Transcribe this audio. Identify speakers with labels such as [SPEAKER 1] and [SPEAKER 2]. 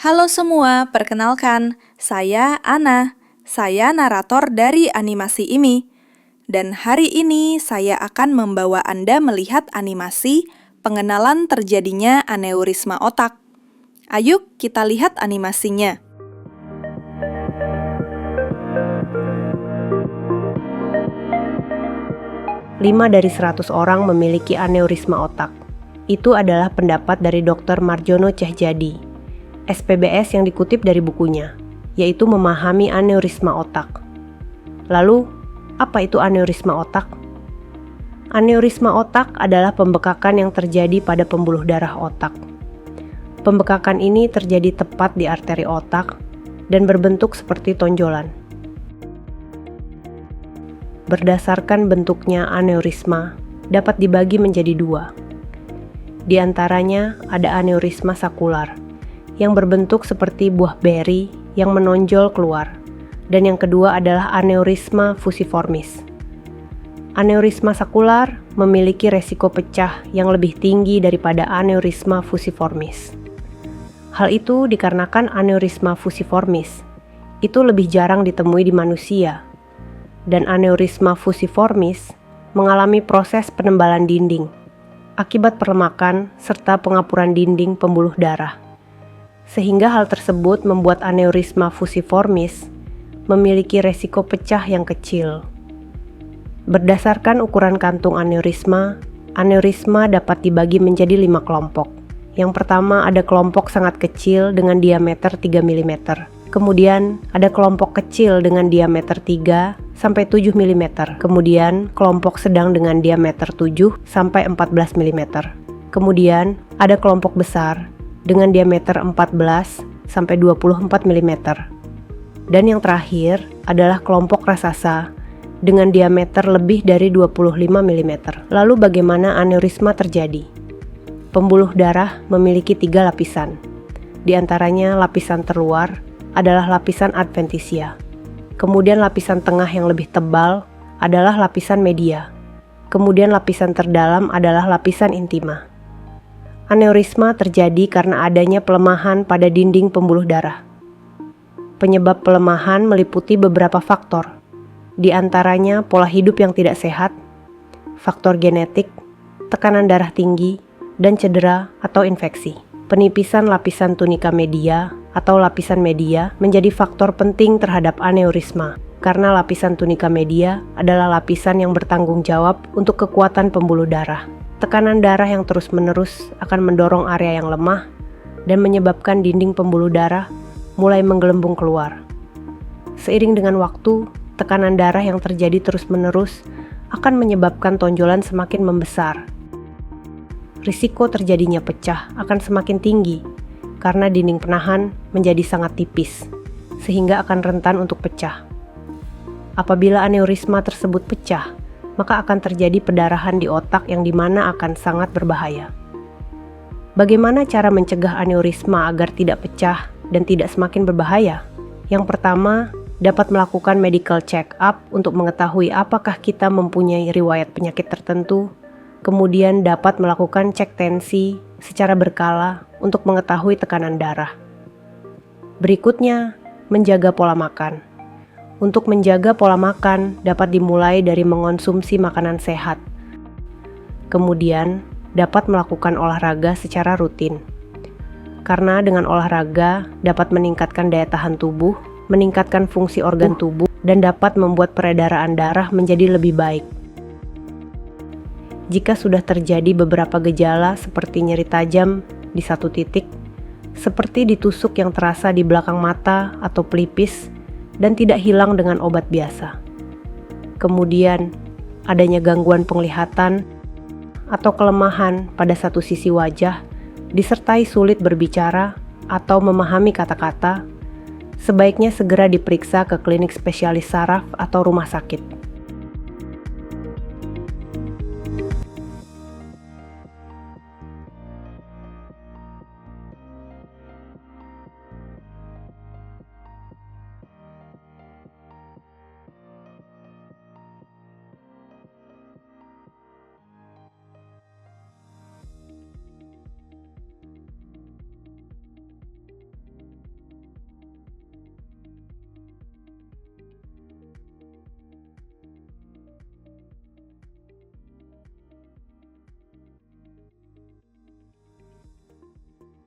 [SPEAKER 1] Halo semua, perkenalkan, saya Ana. Saya narator dari animasi ini. Dan hari ini saya akan membawa Anda melihat animasi pengenalan terjadinya aneurisma otak. Ayo kita lihat animasinya.
[SPEAKER 2] Lima dari 100 orang memiliki aneurisma otak. Itu adalah pendapat dari Dr. Marjono Tjahjadi, SPBS yang dikutip dari bukunya, yaitu Memahami Aneurisma Otak. Lalu, apa itu aneurisma otak? Aneurisma otak adalah pembekakan yang terjadi pada pembuluh darah otak. Pembekakan ini terjadi tepat di arteri otak dan berbentuk seperti tonjolan. Berdasarkan bentuknya, aneurisma dapat dibagi menjadi dua. Di antaranya ada aneurisma sakular, yang berbentuk seperti buah beri yang menonjol keluar, dan yang kedua adalah aneurisma fusiformis. Aneurisma sakular memiliki resiko pecah yang lebih tinggi daripada aneurisma fusiformis. Hal itu dikarenakan aneurisma fusiformis itu lebih jarang ditemui di manusia, dan aneurisma fusiformis mengalami proses penembalan dinding akibat perlemakan serta pengapuran dinding pembuluh darah. Sehingga hal tersebut membuat aneurisma fusiformis memiliki resiko pecah yang kecil. Berdasarkan ukuran kantung aneurisma dapat dibagi menjadi 5 kelompok. Yang pertama ada kelompok sangat kecil dengan diameter 3 mm. Kemudian ada kelompok kecil dengan diameter 3 sampai 7 mm. Kemudian kelompok sedang dengan diameter 7 sampai 14 mm. Kemudian ada kelompok besar dengan diameter 14 sampai 24 mm. Dan yang terakhir adalah kelompok raksasa dengan diameter lebih dari 25 mm. Lalu bagaimana aneurisma terjadi? Pembuluh darah memiliki 3 lapisan. Di antaranya lapisan terluar adalah lapisan adventisia. Kemudian lapisan tengah yang lebih tebal adalah lapisan media. Kemudian lapisan terdalam adalah lapisan intima. Aneurisma terjadi karena adanya pelemahan pada dinding pembuluh darah. Penyebab pelemahan meliputi beberapa faktor, di antaranya pola hidup yang tidak sehat, faktor genetik, tekanan darah tinggi, dan cedera atau infeksi. Penipisan lapisan tunika media atau lapisan media menjadi faktor penting terhadap aneurisma, karena lapisan tunika media adalah lapisan yang bertanggung jawab untuk kekuatan pembuluh darah. Tekanan darah yang terus-menerus akan mendorong area yang lemah dan menyebabkan dinding pembuluh darah mulai menggelembung keluar. Seiring dengan waktu, tekanan darah yang terjadi terus-menerus akan menyebabkan tonjolan semakin membesar. Risiko terjadinya pecah akan semakin tinggi karena dinding penahan menjadi sangat tipis, sehingga akan rentan untuk pecah. Apabila aneurisma tersebut pecah, maka akan terjadi pendarahan di otak yang dimana akan sangat berbahaya. Bagaimana cara mencegah aneurisma agar tidak pecah dan tidak semakin berbahaya? Yang pertama, dapat melakukan medical check-up untuk mengetahui apakah kita mempunyai riwayat penyakit tertentu. Kemudian dapat melakukan cek tensi secara berkala untuk mengetahui tekanan darah. Berikutnya, menjaga pola makan. Untuk menjaga pola makan dapat dimulai dari mengonsumsi makanan sehat. Kemudian, dapat melakukan olahraga secara rutin. Karena dengan olahraga dapat meningkatkan daya tahan tubuh, meningkatkan fungsi organ tubuh, dan dapat membuat peredaran darah menjadi lebih baik. Jika sudah terjadi beberapa gejala seperti nyeri tajam di satu titik, seperti ditusuk yang terasa di belakang mata atau pelipis, dan tidak hilang dengan obat biasa. Kemudian, adanya gangguan penglihatan atau kelemahan pada satu sisi wajah, disertai sulit berbicara atau memahami kata-kata, sebaiknya segera diperiksa ke klinik spesialis saraf atau rumah sakit.